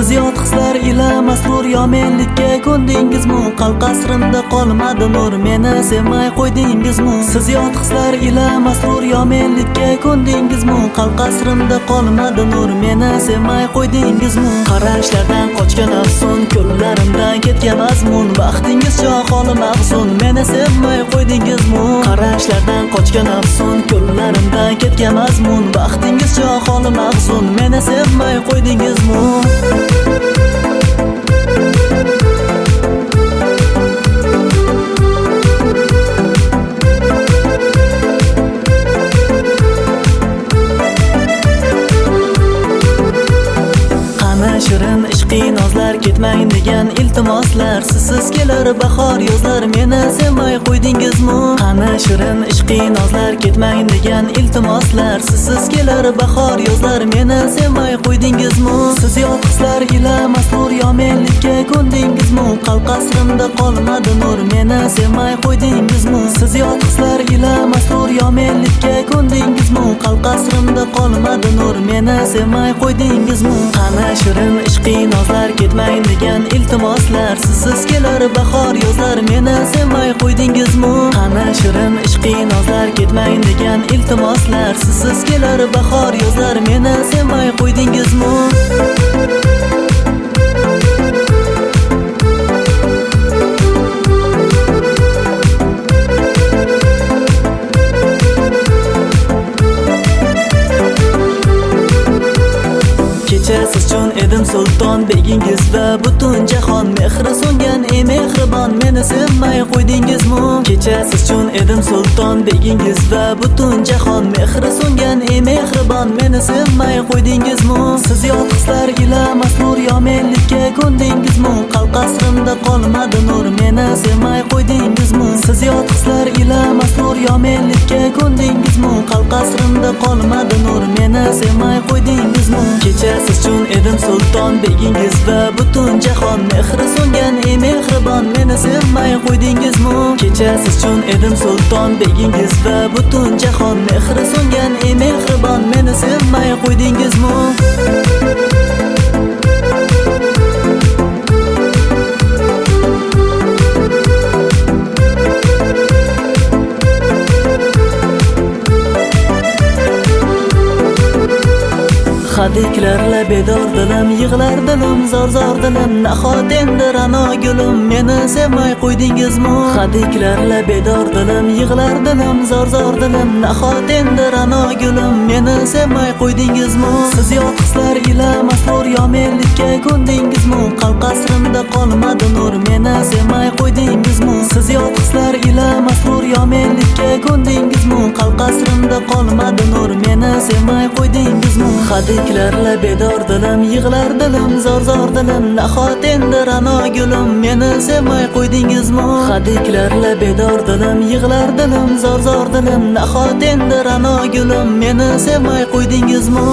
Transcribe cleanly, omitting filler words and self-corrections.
Siz yot hislar ila masrur yo menlikka ko'ndingizmi? Qalb qasrimda qolmadi nur, meni sevmay qo'ydingizmi? Siz yot hislar ila masrur yo menlikka ko'ndingizmi? Qalb qasrimda qolmadi nur, meni sevmay qo'ydingizmi? Qarashlardan qochgan afsun, ko'llarimdan ketgan mazmun, baxtingizcha holi mahzun, meni sevmay qo'ydingizmi? Qarashlardan qochgan afsun, ko'llarimdan ketgan mazmun, baxtingizcha holi mahzun, meni sevmay qo'ydingizmi? Shirin ishqiy nozlar, ketmang degan iltimoslar, sizsiz kelar bahor yozlar, meni sevmay qo'ydingizmi? Qani shirin ishqiy nozlar, ketmang degan iltimoslar, sizsiz kelar bahor yozlar, meni sevmay qo'ydingizmi? Siz yot hislar ila masrur yo menlikka ko'ndingizmi? Qalb qasrimda qolmadi nur, meni sevmay qo'ydingizmi? Siz yot hislar ila masrur yo menlikka ko'ndingizmi? Qalb qasrimda qolmadi nur, meni sevmay qo'ydingizmi? Qani shirin ishqiy nozlar, ketmang degan iltimoslar, sizsiz kelar bahor yozlar, meni sevmay qo'ydingizmi? Qani shirin ishqiy nozlar, ketmang degan iltimoslar, sizsiz kelar bahor yozlar, meni sevmay qo'ydingizmi? Siz uchun edim sulton begingiz va butun jahon, mehri so'ngan mehribon, meni sevmay qo'ydingizmi? Kecha siz uchun edim sulton begingiz va butun jahon, mehri so'ngan mehribon, meni sevmay qo'ydingizmi? Siz yot hislar ila masrur yo menlikka ko'ndingizmi? Qalb qasrimda qolmadi nur, meni sevmay qo'ydingizmi? Siz yot hislar ila masrur yo menlikka ko'ndingizmi? Qalb qasrimda qolmadi nur, meni sevmay qo'ydingizmi? Kecha siz uchun edim sulton begingiz va butun jahon, mehri so'ngan mehribon, meni sevmay qo'ydingizmi? Kecha siz uchun edim sulton begingiz va butun jahon, mehri so'ngan mehribon, meni sevmay qo'ydingizmi? Hadiklarla bedor dilim, yig'lar dilim, zor dilim, nahot endi ra'no gulim, meni sevmay qo'ydingizmi? Hadiklarla bedor dilim, yig'lar dilim, zor dilim, nahot endi ra'no gulim, meni sevmay qo'ydingizmi? Siz yot hislar ila masrur yo menlikka ko'ndingizmi? Qalb qasrimda qolmadi nur, meni sevmay qo'ydingizmi? Siz yot hislar ila masrur yo menlikka ko'ndingizmi? Qalb qasrimda qolmadi nur, meni sevmay qo'ydingizmi? Hadiklarla bedor dilim, yig'lar dilim, zor dilim, nahot endi ra'no gulim, meni sevmay qo'ydingizmi? Hadiklarla bedor dilim, yig'lar dilim, zor dilim, nahot endi ra'no gulim, meni sevmay qo'ydingizmi?